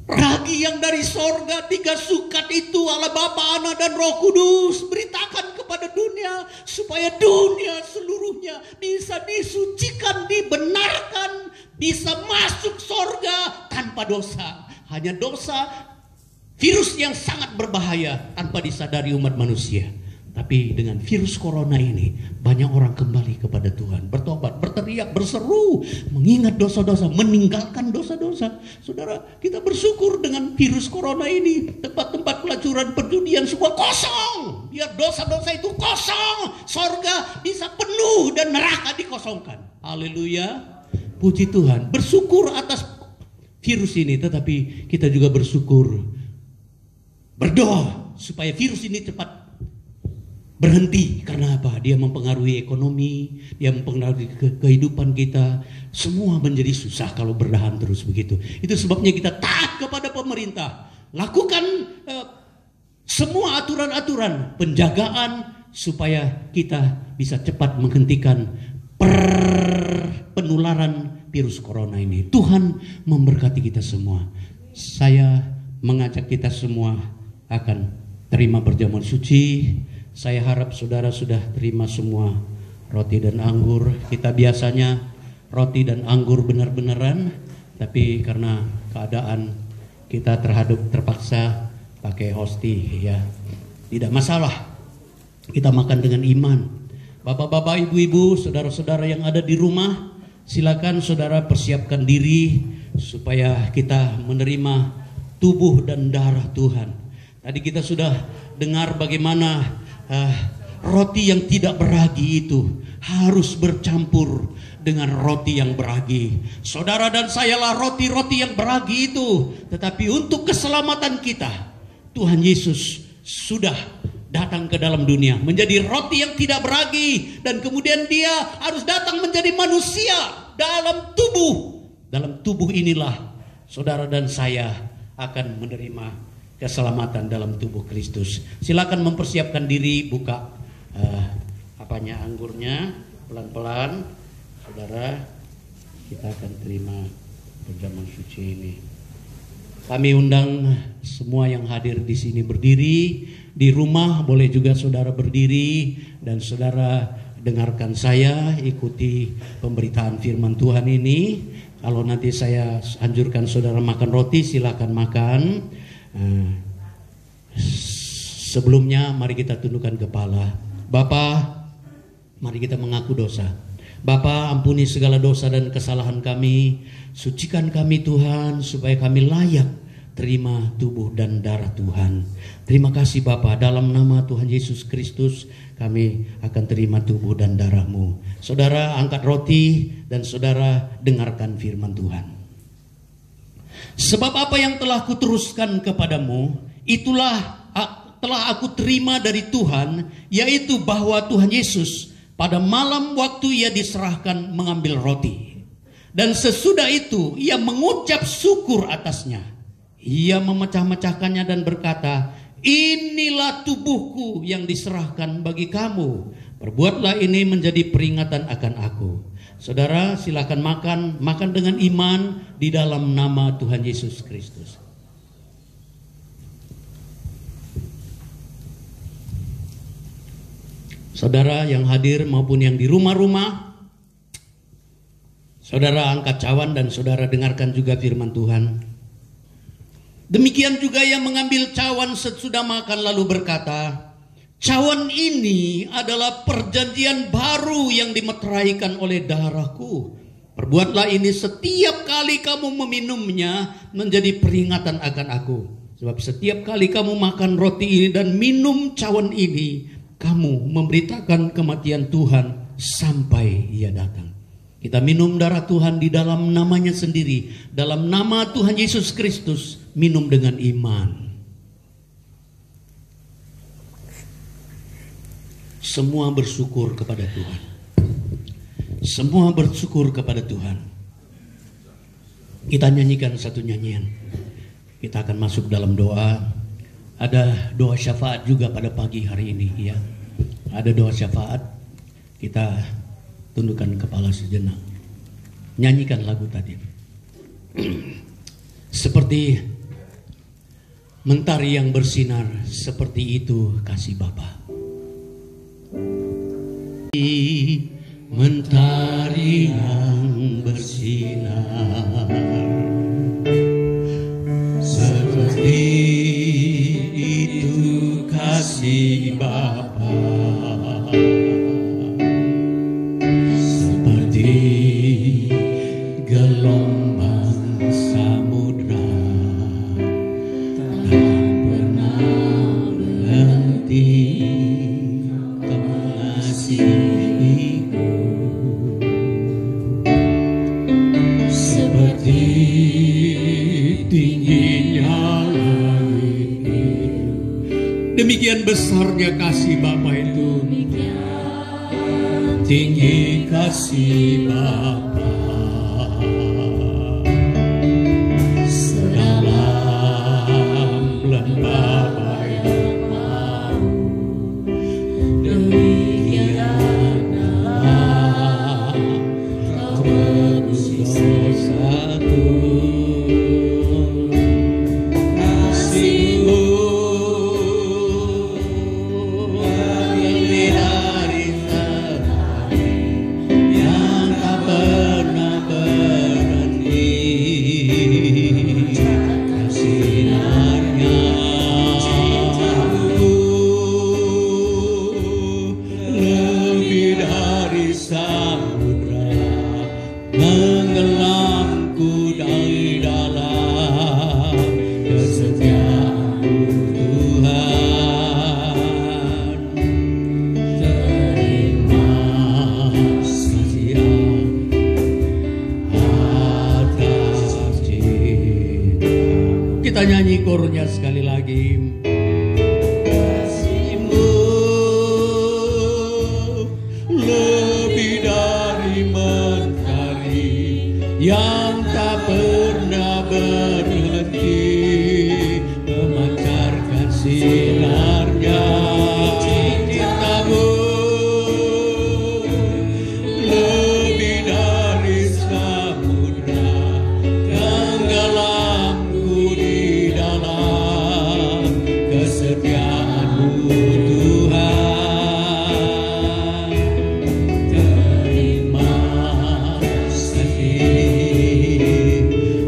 Ragi yang dari sorga, 3 sukat itu oleh Bapa, Anak, dan Roh Kudus. Beritakan kepada dunia supaya dunia seluruhnya bisa disucikan, dibenarkan, bisa masuk sorga tanpa dosa. Hanya dosa, virus yang sangat berbahaya tanpa disadari umat manusia. Tapi dengan virus corona ini, banyak orang kembali kepada Tuhan, bertobat, berteriak, berseru, mengingat dosa-dosa, meninggalkan dosa-dosa. Saudara, kita bersyukur dengan virus corona ini. Tempat-tempat pelacuran, perjudian semua kosong. Biar dosa-dosa itu kosong, sorga bisa penuh dan neraka dikosongkan. Haleluya, puji Tuhan. Bersyukur atas virus ini, tetapi kita juga bersyukur, berdoa supaya virus ini cepat berhenti. Karena apa? Dia mempengaruhi ekonomi, dia mempengaruhi kehidupan kita. Semua menjadi susah kalau bertahan terus begitu. Itu sebabnya kita taat kepada pemerintah. Lakukan semua aturan-aturan penjagaan supaya kita bisa cepat menghentikan penularan virus corona ini. Tuhan memberkati kita semua. Saya mengajak kita semua akan terima perjamuan suci. Saya harap saudara sudah terima semua roti dan anggur. Kita biasanya roti dan anggur benar-benaran, tapi karena keadaan kita terpaksa pakai hosti, ya. Tidak masalah. Kita makan dengan iman. Bapak-bapak, ibu-ibu, saudara-saudara yang ada di rumah, silakan saudara persiapkan diri supaya kita menerima tubuh dan darah Tuhan. Tadi kita sudah dengar bagaimana roti yang tidak beragi itu harus bercampur dengan roti yang beragi. Saudara dan sayalah roti-roti yang beragi itu. Tetapi untuk keselamatan kita, Tuhan Yesus sudah datang ke dalam dunia menjadi roti yang tidak beragi, dan kemudian dia harus datang menjadi manusia dalam tubuh. Dalam tubuh inilah saudara dan saya akan menerima keselamatan dalam tubuh Kristus. Silakan mempersiapkan diri, buka anggurnya pelan-pelan. Saudara, kita akan terima perjamuan suci ini. Kami undang semua yang hadir di sini berdiri. Di rumah boleh juga saudara berdiri, dan saudara dengarkan saya, ikuti pemberitaan firman Tuhan ini. Kalau nanti saya anjurkan saudara makan roti, silakan makan. Sebelumnya mari kita tundukkan kepala. Bapa, mari kita mengaku dosa. Bapa, ampuni segala dosa dan kesalahan kami. Sucikan kami Tuhan, supaya kami layak terima tubuh dan darah Tuhan. Terima kasih Bapa, dalam nama Tuhan Yesus Kristus kami akan terima tubuh dan darah-Mu. Saudara angkat roti dan saudara dengarkan firman Tuhan. Sebab apa yang telah kuteruskan kepadamu, itulah telah aku terima dari Tuhan, yaitu bahwa Tuhan Yesus pada malam waktu ia diserahkan mengambil roti, dan sesudah itu ia mengucap syukur atasnya. Ia memecah-mecahkannya dan berkata, inilah tubuhku yang diserahkan bagi kamu. Perbuatlah ini menjadi peringatan akan aku. Saudara, silakan makan dengan iman di dalam nama Tuhan Yesus Kristus. Saudara yang hadir maupun yang di rumah-rumah, saudara angkat cawan dan saudara dengarkan juga firman Tuhan. Demikian juga yang mengambil cawan sesudah makan lalu berkata, cawan ini adalah perjanjian baru yang dimeteraikan oleh darahku. Perbuatlah ini setiap kali kamu meminumnya menjadi peringatan akan aku. Sebab setiap kali kamu makan roti ini dan minum cawan ini, kamu memberitakan kematian Tuhan sampai ia datang. Kita minum darah Tuhan di dalam namanya sendiri. Dalam nama Tuhan Yesus Kristus, minum dengan iman. Semua bersyukur kepada Tuhan. Semua bersyukur kepada Tuhan. Kita nyanyikan satu nyanyian. Kita akan masuk dalam doa. Ada doa syafaat juga pada pagi hari ini, ya. Ada doa syafaat. Kita tundukkan kepala sejenak. Nyanyikan lagu tadi. Seperti Mentari yang bersinar seperti itu kasih Bapa. Mentari yang bersinar seperti itu kasih Bapa. Seperti gelombang samudra tak pernah berhenti mengasihiku. Seperti tingginya langit itu, demikian besarnya kasih Bapa itu. Tinggi kasih Bapa, sedalam lembah yang mau, demikian dalam Kau tebus dosaku. Kasih-Mu lebih dari yang tak pernah berhenti. Sinarnya lebih dari samudra, menggelamku dari dalam kesetiaan-Mu Tuhan. Terima kasih atas cinta. Kita nyanyi kornya sekali lagi. Kasih-Mu lebih dari mentari yang tak pernah berhenti memancarkan sinarnya. Cinta-Mu lebih dari samudra, tenggelamku di dalam kesetiaan-Mu Tuhan. Terima kasih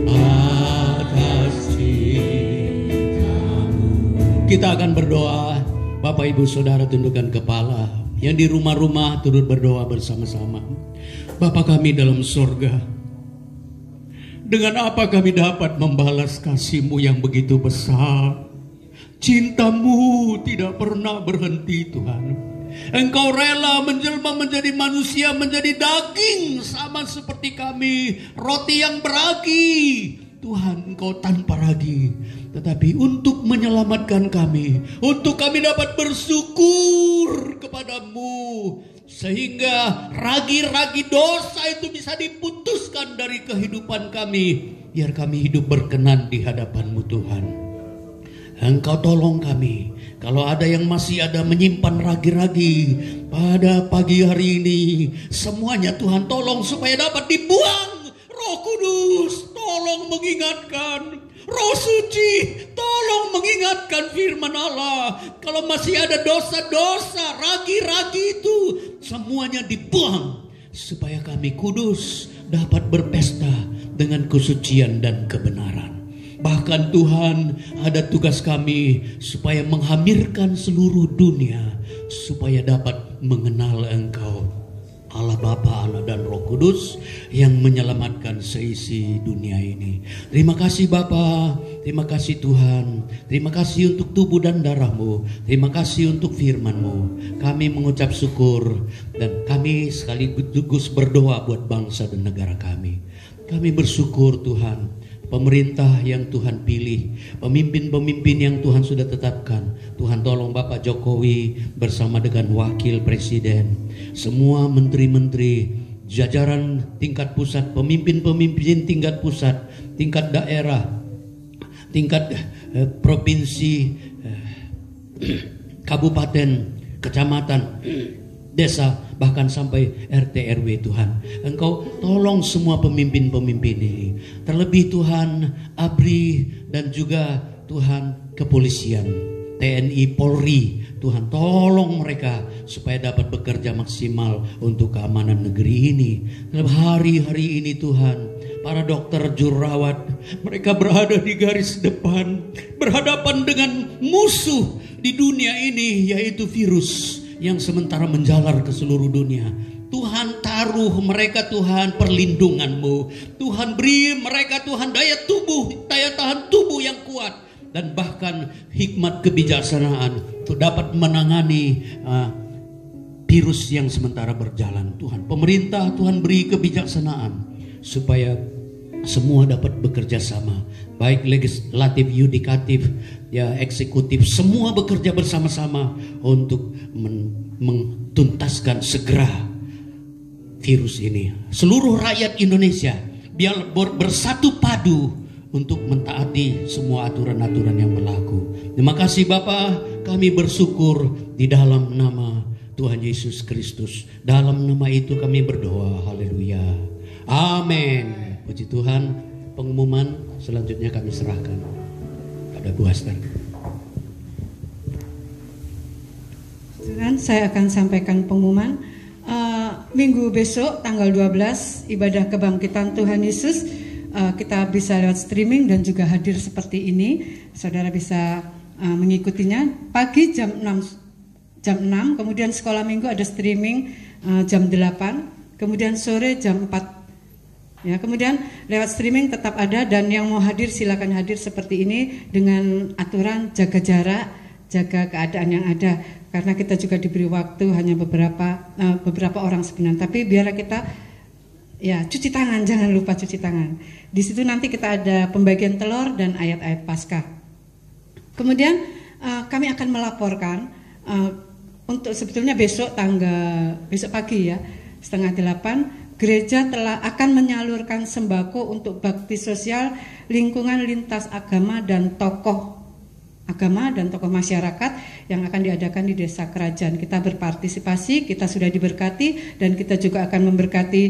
atas cinta-Mu. Kita akan berdoa. Bapak Ibu Saudara tundukkan kepala. Yang di rumah-rumah turut berdoa bersama-sama. Bapa kami dalam sorga, dengan apa kami dapat membalas kasih-Mu yang begitu besar? Cinta-Mu tidak pernah berhenti Tuhan. Engkau rela menjelma menjadi manusia, menjadi daging sama seperti kami. Roti yang beragi. Tuhan, Engkau tanpa ragi, tetapi untuk menyelamatkan kami, untuk kami dapat bersyukur kepada-Mu, sehingga ragi-ragi dosa itu bisa diputuskan dari kehidupan kami, biar kami hidup berkenan di hadapan-Mu Tuhan. Engkau tolong kami, kalau ada yang masih ada menyimpan ragi-ragi pada pagi hari ini, semuanya Tuhan tolong supaya dapat dibuang. Roh Kudus tolong mengingatkan, Roh Suci tolong mengingatkan firman Allah. Kalau masih ada dosa-dosa, ragi-ragi itu semuanya dibuang, supaya kami kudus dapat berpesta dengan kesucian dan kebenaran. Bahkan Tuhan, ada tugas kami supaya menghamirkan seluruh dunia, supaya dapat mengenal Engkau, Allah Bapa, Anak dan Roh Kudus yang menyelamatkan seisi dunia ini. Terima kasih Bapa, terima kasih Tuhan, terima kasih untuk tubuh dan darah-Mu, terima kasih untuk firman-Mu. Kami mengucap syukur dan kami sekaligus berdoa buat bangsa dan negara kami. Kami bersyukur Tuhan, pemerintah yang Tuhan pilih, pemimpin-pemimpin yang Tuhan sudah tetapkan. Tuhan tolong Bapak Jokowi bersama dengan Wakil Presiden, semua menteri-menteri, jajaran tingkat pusat, pemimpin-pemimpin tingkat pusat, tingkat daerah, tingkat provinsi, kabupaten, kecamatan, desa, bahkan sampai RT RW Tuhan. Engkau tolong semua pemimpin-pemimpin ini. Terlebih Tuhan, ABRI dan juga Tuhan kepolisian, TNI, Polri, Tuhan tolong mereka supaya dapat bekerja maksimal untuk keamanan negeri ini. Dalam hari-hari ini Tuhan, para dokter jurawat, mereka berada di garis depan, berhadapan dengan musuh di dunia ini, yaitu virus yang sementara menjalar ke seluruh dunia. Tuhan taruh mereka Tuhan perlindungan-Mu. Tuhan beri mereka Tuhan daya tahan tubuh yang kuat. Dan bahkan hikmat kebijaksanaan untuk dapat menangani virus yang sementara berjalan. Tuhan, pemerintah Tuhan beri kebijaksanaan supaya semua dapat bekerja sama, baik legislatif, yudikatif, ya eksekutif, semua bekerja bersama-sama untuk mentuntaskan segera virus ini. Seluruh rakyat Indonesia biar bersatu padu untuk mentaati semua aturan-aturan yang berlaku. Terima kasih Bapa, kami bersyukur di dalam nama Tuhan Yesus Kristus. Dalam nama itu kami berdoa. Haleluya. Amin. Puji Tuhan. Pengumuman selanjutnya kami serahkan pada Bu Aster.
Tuhan, saya akan sampaikan pengumuman. Minggu besok tanggal 12 ibadah kebangkitan Tuhan Yesus. Kita bisa lewat streaming dan juga hadir seperti ini. Saudara bisa mengikutinya pagi jam 6, kemudian sekolah minggu ada streaming jam 8, kemudian sore jam 4. Ya, kemudian lewat streaming tetap ada, dan yang mau hadir silakan hadir seperti ini dengan aturan jaga jarak, jaga keadaan yang ada, karena kita juga diberi waktu hanya beberapa orang sebenarnya, tapi biar kita ya cuci tangan, jangan lupa cuci tangan. Di situ nanti kita ada pembagian telur dan ayat-ayat Paskah. Kemudian kami akan melaporkan untuk sebetulnya besok pagi ya 7:30 gereja akan menyalurkan sembako untuk bakti sosial lingkungan lintas agama dan tokoh masyarakat yang akan diadakan di Desa Kerajaan. Kita berpartisipasi, kita sudah diberkati, dan kita juga akan memberkati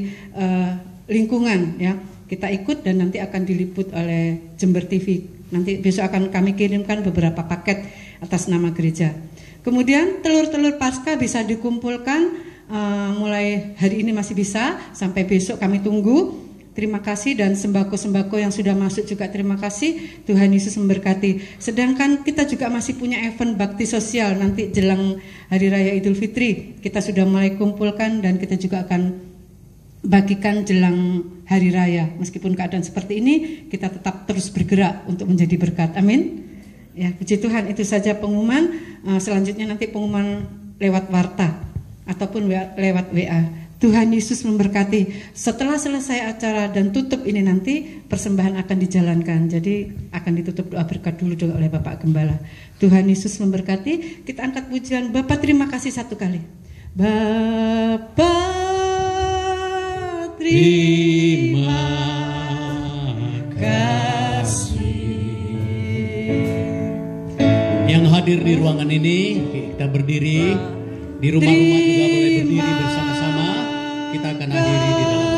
lingkungan ya. Kita ikut dan nanti akan diliput oleh Jember TV. Nanti besok akan kami kirimkan beberapa paket atas nama gereja. Kemudian telur-telur Paskah bisa dikumpulkan mulai hari ini masih bisa, sampai besok kami tunggu. Terima kasih, dan sembako-sembako yang sudah masuk juga terima kasih. Tuhan Yesus memberkati. Sedangkan kita juga masih punya event bakti sosial nanti jelang Hari Raya Idul Fitri. Kita sudah mulai kumpulkan dan kita juga akan bagikan jelang Hari Raya. Meskipun keadaan seperti ini, kita tetap terus bergerak untuk menjadi berkat. Amin. Ya, puji Tuhan, itu saja pengumuman. Selanjutnya nanti pengumuman lewat warta ataupun lewat WA. Tuhan Yesus memberkati. Setelah selesai acara dan tutup ini nanti persembahan akan dijalankan. Jadi akan ditutup doa berkat dulu oleh Bapak Gembala. Tuhan Yesus memberkati. Kita angkat pujian Bapak terima kasih satu kali. Bapa terima kasih.
Yang hadir di ruangan ini kita berdiri. Di rumah-rumah juga boleh berdiri bersama-sama. Kita akan hadiri di dalam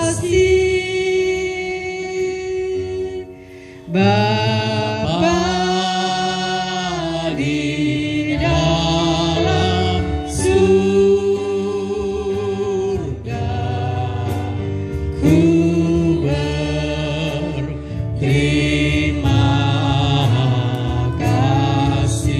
Bapa di dalam surga, ku berterima kasih.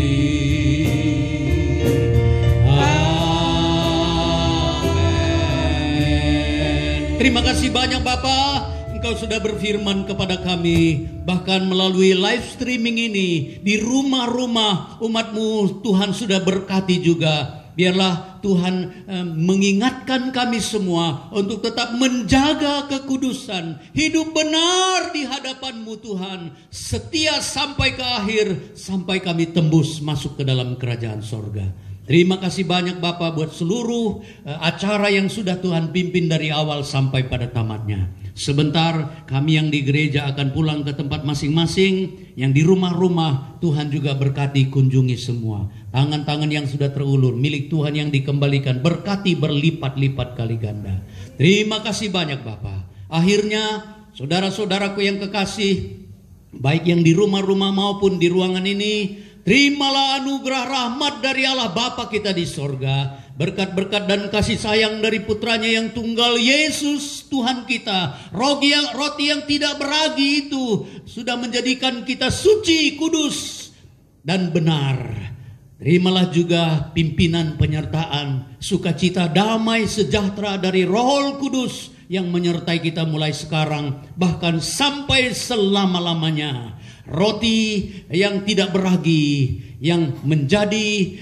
Terima kasih banyak Bapak, Engkau sudah berfirman kepada kami, bahkan melalui live streaming ini, di rumah-rumah umat-Mu Tuhan sudah berkati juga. Biarlah Tuhan mengingatkan kami semua untuk tetap menjaga kekudusan, hidup benar di hadapan-Mu Tuhan, setia sampai ke akhir, sampai kami tembus masuk ke dalam kerajaan sorga. Terima kasih banyak Bapak buat seluruh acara yang sudah Tuhan pimpin dari awal sampai pada tamatnya. Sebentar kami yang di gereja akan pulang ke tempat masing-masing. Yang di rumah-rumah Tuhan juga berkati, kunjungi semua. Tangan-tangan yang sudah terulur milik Tuhan yang dikembalikan, berkati berlipat-lipat kali ganda. Terima kasih banyak Bapak. Akhirnya saudara-saudaraku yang kekasih, baik yang di rumah-rumah maupun di ruangan ini, terimalah anugerah rahmat dari Allah Bapa kita di sorga, berkat-berkat dan kasih sayang dari putranya yang tunggal, Yesus Tuhan kita. Roti yang tidak beragi itu sudah menjadikan kita suci, kudus, dan benar. Terimalah juga pimpinan, penyertaan, sukacita, damai, sejahtera dari Roh Kudus yang menyertai kita mulai sekarang bahkan sampai selama-lamanya. Roti yang tidak beragi, yang menjadi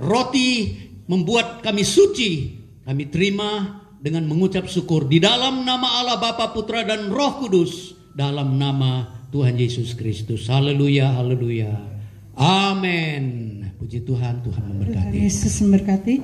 roti membuat kami suci, kami terima dengan mengucap syukur di dalam nama Allah Bapa, Putra dan Roh Kudus, dalam nama Tuhan Yesus Kristus. Haleluya, haleluya. Amin. Puji Tuhan, Tuhan memberkati.
Yesus memberkati.